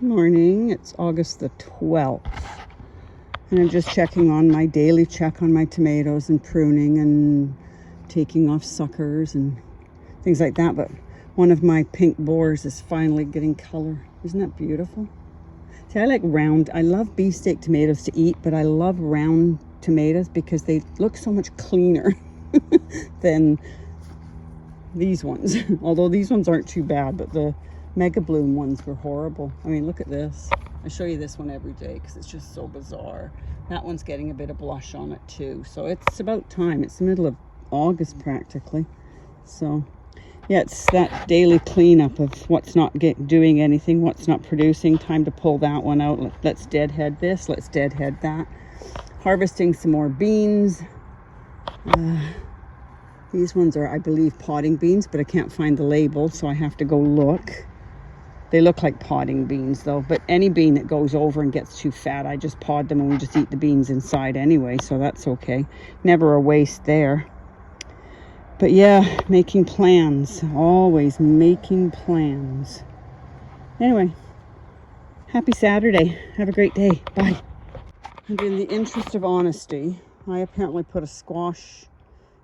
Morning. It's August the 12th, and I'm just checking on my daily check on my tomatoes and pruning and taking off suckers and things like that. But one of my pink boars is finally getting color. Isn't that beautiful? See, I like round. I love beefsteak tomatoes to eat, but I love round tomatoes because they look so much cleaner than these ones. Although these ones aren't too bad, but the Mega Bloom ones were horrible. I mean, look at this. I show you this one every day because it's just so bizarre. That one's getting a bit of blush on it too. So it's about time. It's the middle of August practically. So yeah, it's that daily cleanup of what's not doing anything, what's not producing. Time to pull that one out. Let's deadhead this. Let's deadhead that. Harvesting some more beans. These ones are, I believe, potting beans, but I can't find the label, so I have to go look. They look like potting beans, though, but any bean that goes over and gets too fat, I just pod them and we just eat the beans inside anyway, so that's okay. Never a waste there. But yeah, making plans. Always making plans. Anyway, happy Saturday. Have a great day. Bye. And in the interest of honesty, I apparently put a squash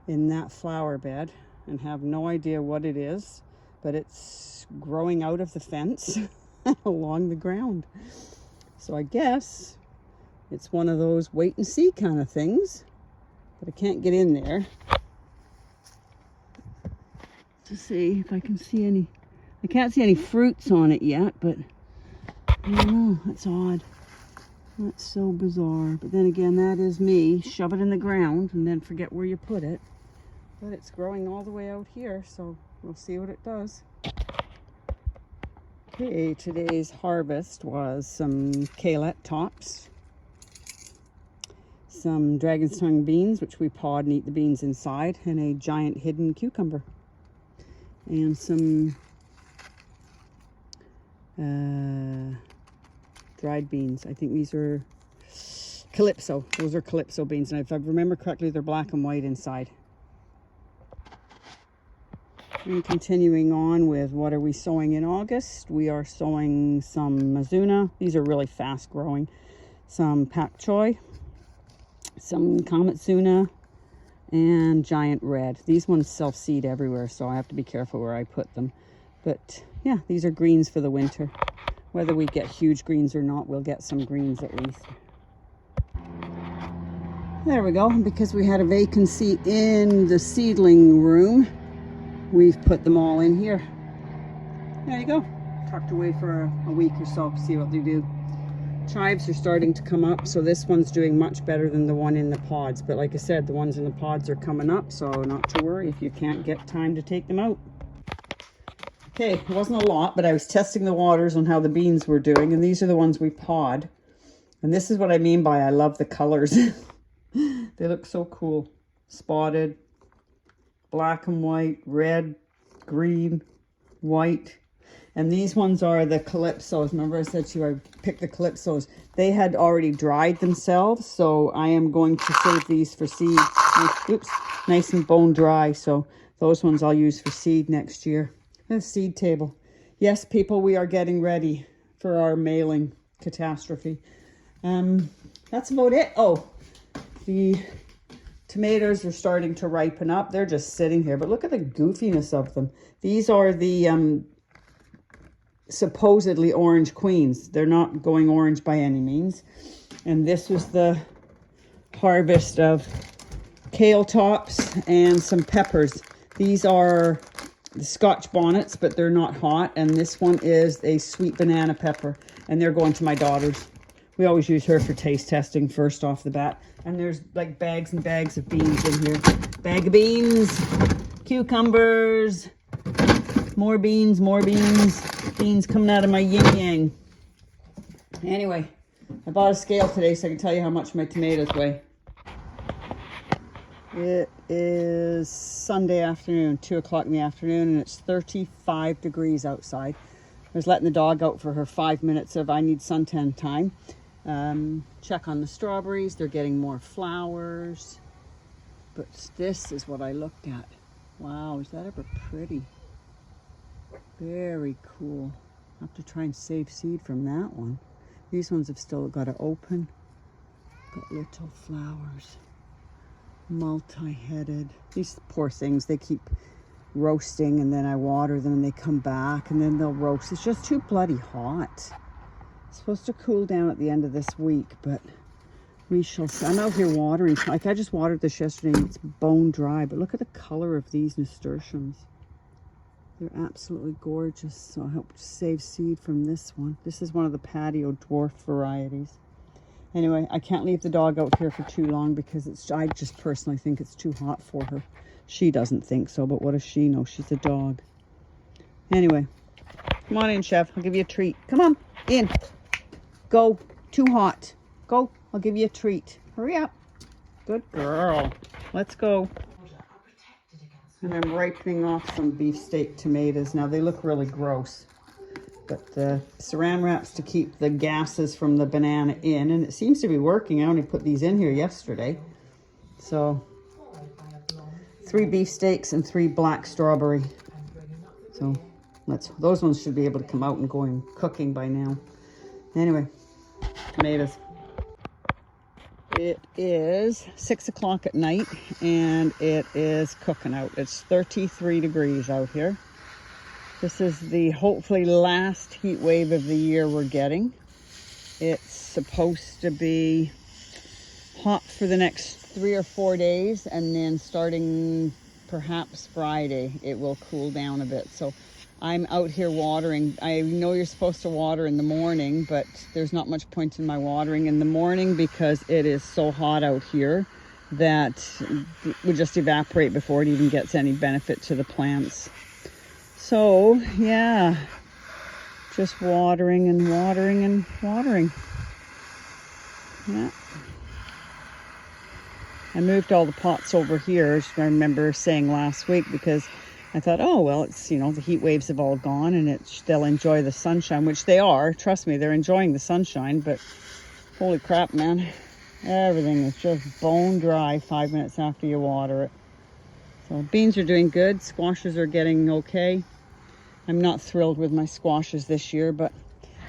in that flower bed and have no idea what it is, but it's growing out of the fence along the ground. So I guess it's one of those wait and see kind of things, but I can't get in there to see if I can see any. I can't see any fruits on it yet, but I don't know. That's odd. That's so bizarre. But then again, that is me. Shove it in the ground and then forget where you put it. But it's growing all the way out here, so we'll see what it does. Okay, today's harvest was some kale tops, some dragon's tongue beans, which we pod and eat the beans inside, and a giant hidden cucumber, and some dried beans. I think these are calypso. Those are calypso beans, and if I remember correctly, they're black and white inside. And continuing on with what are we sowing in August? We are sowing some Mizuna. These are really fast growing. Some pak choi, some Kametsuna, and giant red. These ones self-seed everywhere, so I have to be careful where I put them. But yeah, these are greens for the winter. Whether we get huge greens or not, we'll get some greens at least. There we go. Because we had a vacancy in the seedling room, we've put them all in here. There you go. Tucked away for a week or so, see what they do. Chives are starting to come up, so this one's doing much better than the one in the pods. But like I said, the ones in the pods are coming up, so not to worry if you can't get time to take them out. Okay, it wasn't a lot, but I was testing the waters on how the beans were doing, and these are the ones we pod. And this is what I mean by I love the colors. They look so cool. Spotted, black and white, red, green, white. And these ones are the calypsos. Remember I said to you I picked the calypsos. They had already dried themselves, so I am going to save these for seed. Oops, nice and bone dry. So those ones I'll use for seed next year. The seed table. Yes, people, we are getting ready for our mailing catastrophe. That's about it. Oh, the tomatoes are starting to ripen up. They're just sitting here, but look at the goofiness of them. These are the supposedly orange queens. They're not going orange by any means. And this was the harvest of kale tops and some peppers. These are the Scotch bonnets, but they're not hot. And this one is a sweet banana pepper, and they're going to my daughter's. We always use her for taste testing first off the bat. And there's like bags and bags of beans in here. Bag of beans, cucumbers, more beans, more beans. Beans coming out of my yin yang. Anyway, I bought a scale today so I can tell you how much my tomatoes weigh. It is Sunday afternoon, 2 o'clock in the afternoon, and it's 35 degrees outside. I was letting the dog out for her 5 minutes of I need suntan time. Check on the strawberries. They're getting more flowers. But this is what I looked at. Wow, is that ever pretty? Very cool. I'll have to try and save seed from that one. These ones have still got to open. Got little flowers. Multi-headed. These poor things, they keep roasting, and then I water them and they come back and then they'll roast. It's just too bloody hot. It's supposed to cool down at the end of this week, but we shall see. I'm out here watering. Like, I just watered this yesterday and it's bone dry, but look at the color of these nasturtiums. They're absolutely gorgeous. So I hope to save seed from this one. This is one of the patio dwarf varieties. Anyway, I can't leave the dog out here for too long because I just personally think it's too hot for her. She doesn't think so, but what does she know? She's a dog. Anyway, come on in, Chef. I'll give you a treat. Come on, in. Go. Too hot. Go. I'll give you a treat. Hurry up. Good girl. Let's go. And I'm ripening off some beefsteak tomatoes. Now, they look really gross, but the saran wrap's to keep the gases from the banana in, and it seems to be working. I only put these in here yesterday. So 3 beefsteaks and 3 black strawberry. So those ones should be able to come out and go in cooking by now. Anyway, tomatoes. It is 6 o'clock at night and it is cooking out. It's 33 degrees out here. This is the hopefully last heat wave of the year we're getting. It's supposed to be hot for the next 3 or 4 days, and then starting perhaps Friday, it will cool down a bit. So I'm out here watering. I know you're supposed to water in the morning, but there's not much point in my watering in the morning because it is so hot out here that it would just evaporate before it even gets any benefit to the plants. So, yeah, just watering and watering and watering. Yeah. I moved all the pots over here, as I remember saying last week, because I thought, oh, well, it's, you know, the heat waves have all gone and they'll enjoy the sunshine, which they are. Trust me, they're enjoying the sunshine, but holy crap, man. Everything is just bone dry 5 minutes after you water it. So beans are doing good. Squashes are getting okay. I'm not thrilled with my squashes this year, but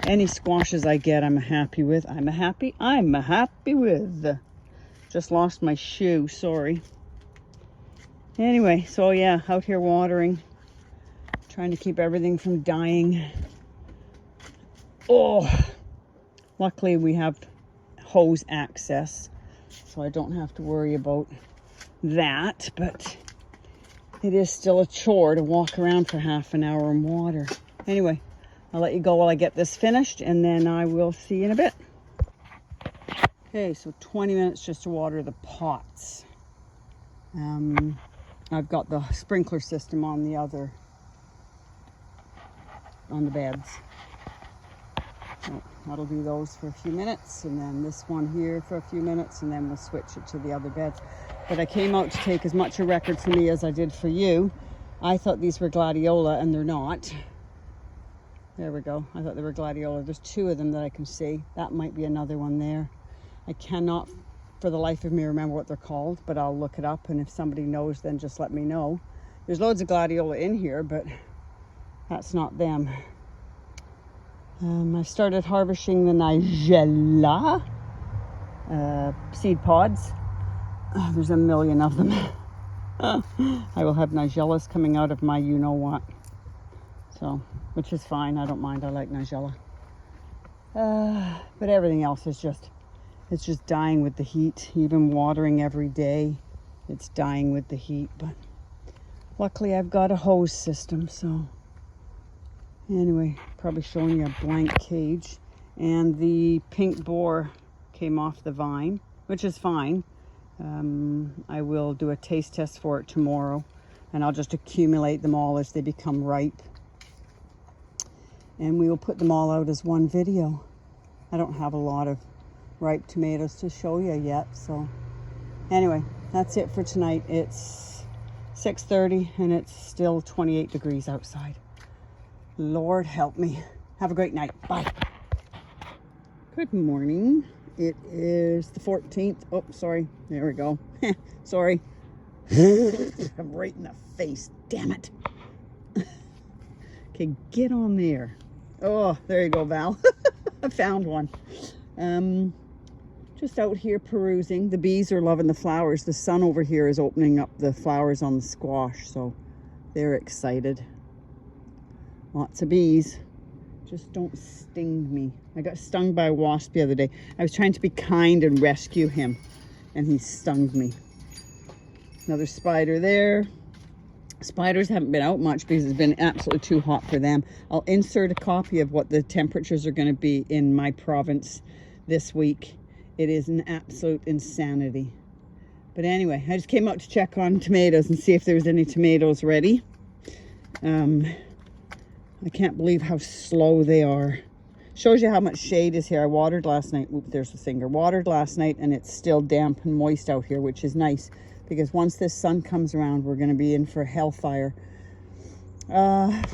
any squashes I get, I'm happy with. I'm happy with. Just lost my shoe, sorry. Anyway, so yeah, out here watering, trying to keep everything from dying. Oh, luckily we have hose access, so I don't have to worry about that, but it is still a chore to walk around for half an hour and water. Anyway, I'll let you go while I get this finished, and then I will see you in a bit. Okay, so 20 minutes just to water the pots. I've got the sprinkler system on the beds. So that'll do those for a few minutes, and then this one here for a few minutes, and then we'll switch it to the other beds. But I came out to take as much a record for me as I did for you. I thought these were gladiola, and they're not. There we go. I thought they were gladiola. There's 2 of them that I can see. That might be another one there. I cannot for the life of me remember what they're called, but I'll look it up, and if somebody knows, then just let me know. There's loads of gladiola in here, but that's not them. I started harvesting the nigella seed pods. Oh, there's a million of them. I will have nigellas coming out of my you-know-what. So, which is fine. I don't mind. I like nigella. But everything else is it's just dying with the heat. Even watering every day, it's dying with the heat. But luckily I've got a hose system, so anyway, probably showing you a blank cage. And the pink boar came off the vine, which is fine. I will do a taste test for it tomorrow, and I'll just accumulate them all as they become ripe. And we will put them all out as one video. I don't have a lot of ripe tomatoes to show you yet, so anyway, that's it for tonight. It's 6:30 and it's still 28 degrees outside. Lord help me. Have a great night. Bye. Good morning. It is the 14th. Oh, sorry. There we go. Sorry. I'm right in the face. Damn it. Okay, get on there. Oh, there you go, Val. I found one. Just out here perusing. The bees are loving the flowers. The sun over here is opening up the flowers on the squash, so they're excited. Lots of bees. Just don't sting me. I got stung by a wasp the other day. I was trying to be kind and rescue him, and he stung me. Another spider there. Spiders haven't been out much because it's been absolutely too hot for them. I'll insert a copy of what the temperatures are going to be in my province this week. It is an absolute insanity. But anyway, I just came out to check on tomatoes and see if there's any tomatoes ready. I can't believe how slow they are. Shows you how much shade is here. I watered last night. Oop, there's the finger. Watered last night, and it's still damp and moist out here, which is nice. Because once this sun comes around, we're going to be in for hellfire. Let's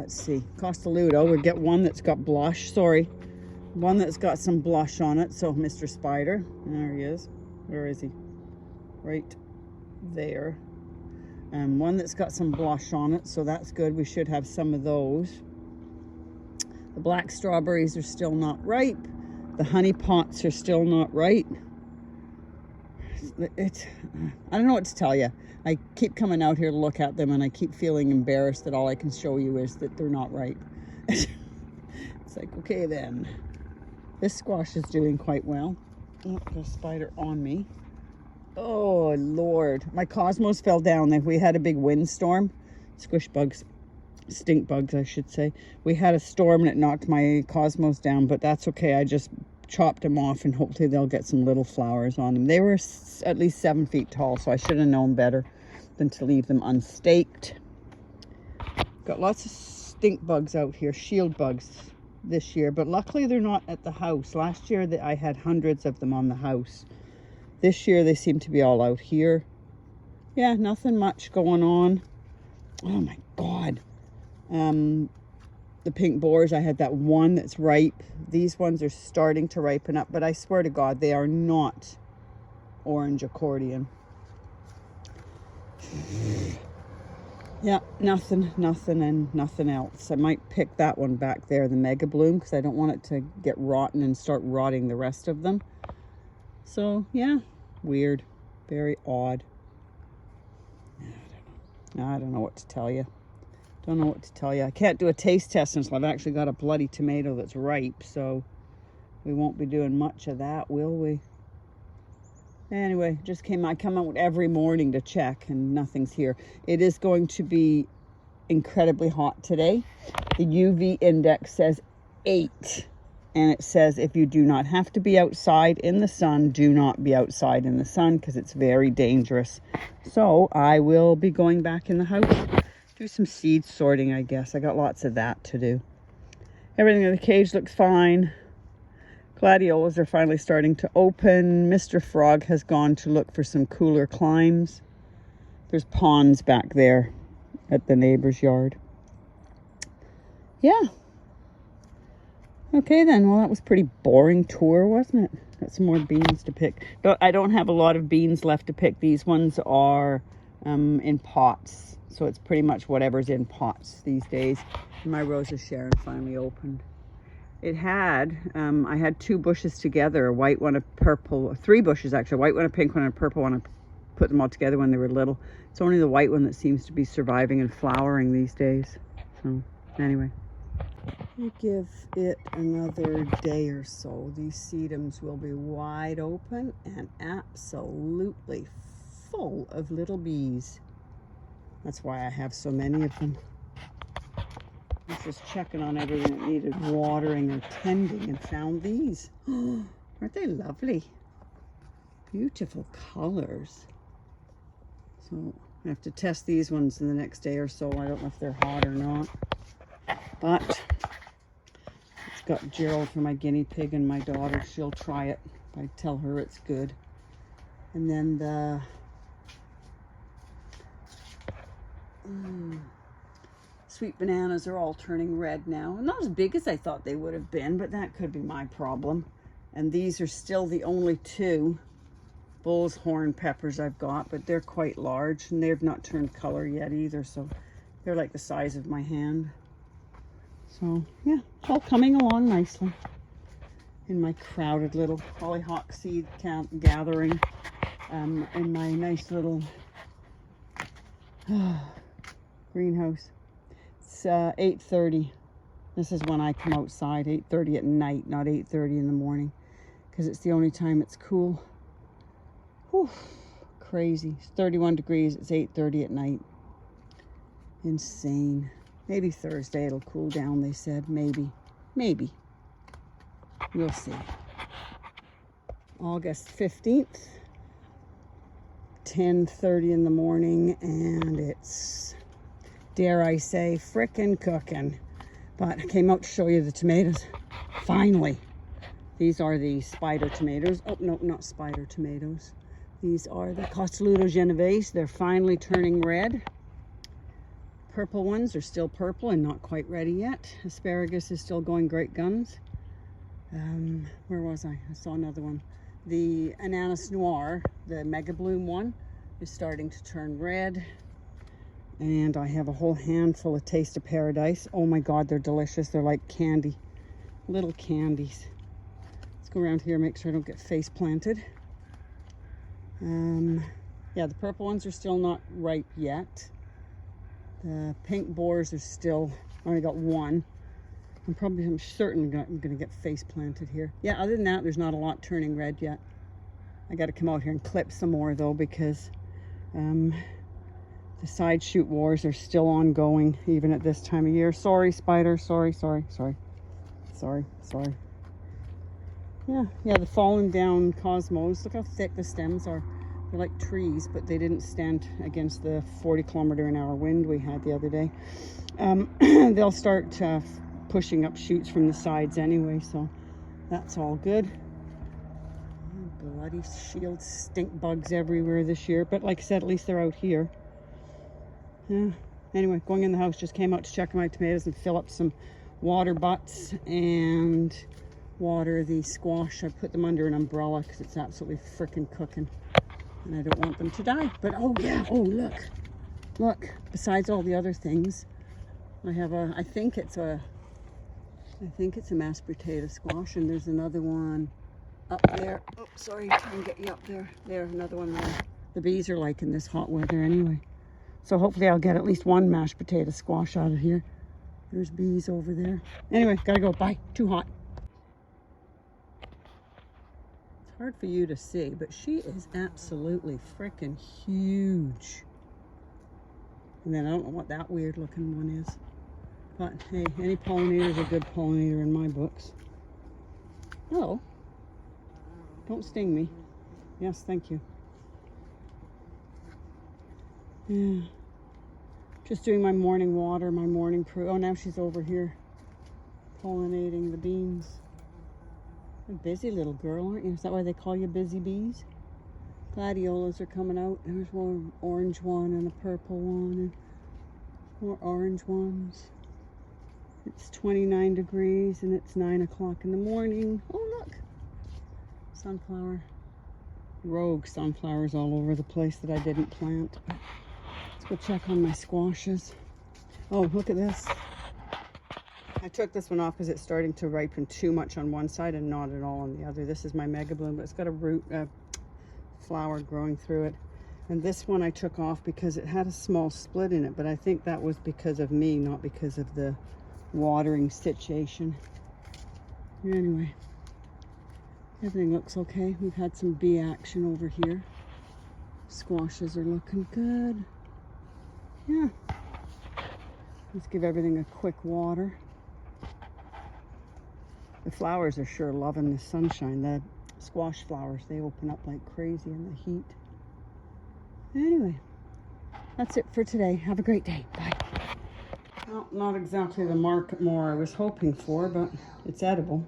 see. Costaludo. We'll get one that's got blush. Sorry. One that's got some blush on it. So, Mr. Spider. There he is. Where is he? Right there. One that's got some blush on it. So, that's good. We should have some of those. The black strawberries are still not ripe. The honey pots are still not ripe. I don't know what to tell you. I keep coming out here to look at them, and I keep feeling embarrassed that all I can show you is that they're not ripe. It's like, okay then. This squash is doing quite well. Oh, there's a spider on me. Oh, Lord. My cosmos fell down. We had a big windstorm. Squish bugs. Stink bugs, I should say. We had a storm and it knocked my cosmos down, but that's okay. I just chopped them off and hopefully they'll get some little flowers on them. They were at least 7 feet tall, so I should have known better than to leave them unstaked. Got lots of stink bugs out here, shield bugs this year, but luckily they're not at the house. Last year I had hundreds of them on the house. This year they seem to be all out here. Yeah, nothing much going on. Oh my God. The pink boars, I had that one that's ripe. These ones are starting to ripen up, but I swear to God, they are not orange accordion. Yeah, nothing, and nothing else. I might pick that one back there, the Mega Bloom, because I don't want it to get rotten and start rotting the rest of them. So, weird. Very odd. I don't know what to tell you. Don't know what to tell you. I can't do a taste test until I've actually got a bloody tomato that's ripe, so we won't be doing much of that, will we? Anyway, I come out every morning to check and nothing's here. It is going to be incredibly hot today. The UV index says 8. And it says if you do not have to be outside in the sun, do not be outside in the sun because it's very dangerous. So I will be going back in the house. Do some seed sorting, I guess. I got lots of that to do. Everything in the cage looks fine. Gladiolas are finally starting to open. Mr. Frog has gone to look for some cooler climes. There's ponds back there at the neighbor's yard. Yeah. Okay then. Well, that was a pretty boring tour, wasn't it? Got some more beans to pick. But I don't have a lot of beans left to pick. These ones are in pots. So it's pretty much whatever's in pots these days. And my Rosa Sharon finally opened. It had, I had 2 bushes together, a white one, a purple, 3 bushes actually, a white one, a pink one, and a purple one. I put them all together when they were little. It's only the white one that seems to be surviving and flowering these days. So anyway, we give it another day or so. These sedums will be wide open and absolutely full of little bees. That's why I have so many of them. I was just checking on everything that needed watering or tending and found these. Aren't they lovely? Beautiful colors. So I have to test these ones in the next day or so. I don't know if they're hot or not. But it's got Gerald for my guinea pig and my daughter. She'll try it. I tell her it's good. And then the sweet bananas are all turning red now. Not as big as I thought they would have been, but that could be my problem. And these are still the only 2 bull's horn peppers I've got, but they're quite large and they've not turned color yet either, so they're like the size of my hand. So yeah, it's all coming along nicely in my crowded little hollyhock seed gathering in my nice little greenhouse. It's 8:30. This is when I come outside, 8:30 at night, not 8:30 in the morning, because it's the only time it's cool. Whew, crazy. It's 31 degrees. It's 8:30 at night. Insane. Maybe Thursday it'll cool down, they said. Maybe. We'll see. August 15th, 10:30 in the morning, and it's, dare I say, frickin' cooking. But I came out to show you the tomatoes. Finally. These are the spider tomatoes. Oh, no, not spider tomatoes. These are the Costoluto Genovese. They're finally turning red. Purple ones are still purple and not quite ready yet. Asparagus is still going great guns. Where was I? I saw another one. The Ananas Noir, the Mega Bloom one, is starting to turn red. And I have a whole handful of Taste of Paradise. Oh my God, they're delicious. They're like candy, little candies. Let's go around here, make sure I don't get face planted. Yeah, the purple ones are still not ripe yet. The pink boars are still, I only got one. I'm certain I'm gonna get face planted here. Yeah, other than that, there's not a lot turning red yet. I gotta come out here and clip some more though, because the side shoot wars are still ongoing, even at this time of year. Sorry, spider, sorry. Yeah, the fallen down cosmos. Look how thick the stems are. They're like trees, but they didn't stand against the 40-kilometer-an-hour wind we had the other day. They'll start pushing up shoots from the sides anyway, so that's all good. Bloody shield stink bugs everywhere this year, but like I said, at least they're out here. Yeah. Anyway, going in the house, just came out to check my tomatoes and fill up some water butts and water the squash. I put them under an umbrella because it's absolutely freaking cooking and I don't want them to die. But oh yeah, oh look, besides all the other things, I have I think it's a mashed potato squash, and there's another one up there. Oh, sorry, try and get you up there. There's another one there. The bees are liking this hot weather anyway. So hopefully I'll get at least one mashed potato squash out of here. There's bees over there. Anyway, gotta go. Bye. Too hot. It's hard for you to see, but she is absolutely freaking huge. And then I don't know what that weird looking one is. But hey, any pollinator is a good pollinator in my books. Hello. Don't sting me. Yes, thank you. Yeah. Just doing my morning water, my morning crew. Oh, now she's over here pollinating the beans. A busy little girl, aren't you? Is that why they call you Busy Bees? Gladiolas are coming out. There's one orange one and a purple one and more orange ones. It's 29 degrees and it's 9 o'clock in the morning. Oh, look. Sunflower. Rogue sunflowers all over the place that I didn't plant. Let's go check on my squashes. Oh, look at this. I took this one off because it's starting to ripen too much on one side and not at all on the other. This is my Mega Bloom, but it's got a root flower growing through it. And this one I took off because it had a small split in it, but I think that was because of me, not because of the watering situation. Anyway, everything looks okay. We've had some bee action over here. Squashes are looking good. Yeah. Let's give everything a quick water. The flowers are sure loving the sunshine. The squash flowers, they open up like crazy in the heat. Anyway, that's it for today. Have a great day. Bye. Well, not exactly the market more I was hoping for, but it's edible.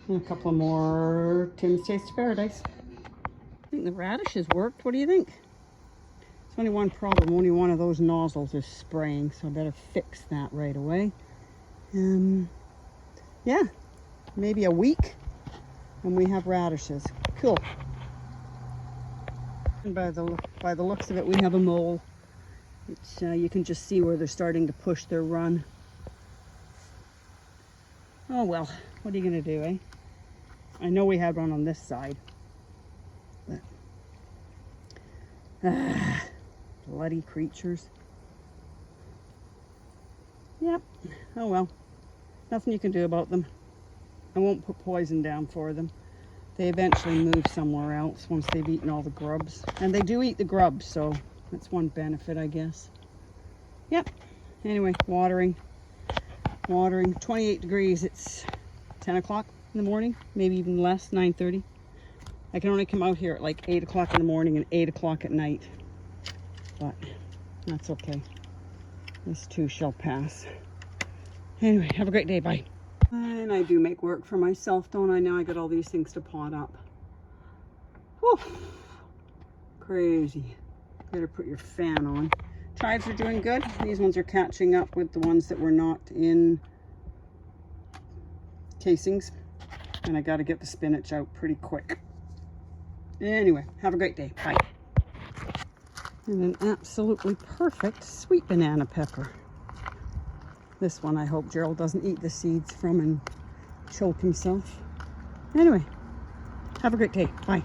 And a couple more Tim's Taste of Paradise. I think the radishes worked. What do you think? There's only one problem. Only one of those nozzles is spraying, so I better fix that right away. Yeah, maybe a week and we have radishes. Cool. And by the looks of it, we have a mole. It's, you can just see where they're starting to push their run. Oh well, what are you gonna do, eh? I know we had one on this side, but bloody creatures. Yep. Oh well, nothing you can do about them. I won't put poison down for them. They eventually move somewhere else once they've eaten all the grubs. And they do eat the grubs, so that's one benefit, I guess. Yep. Anyway, watering. 28 degrees. It's 10 o'clock in the morning, maybe even less, 9:30. I can only come out here at like 8 o'clock in the morning and 8 o'clock at night. But that's okay. This too shall pass. Anyway, have a great day. Bye. And I do make work for myself, don't I? Now I got all these things to pot up. Whew. Crazy. Better put your fan on. Chives are doing good. These ones are catching up with the ones that were not in casings. And I got to get the spinach out pretty quick. Anyway, have a great day. Bye. And an absolutely perfect sweet banana pepper. This one I hope Gerald doesn't eat the seeds from and choke himself. Anyway, have a great day. Bye.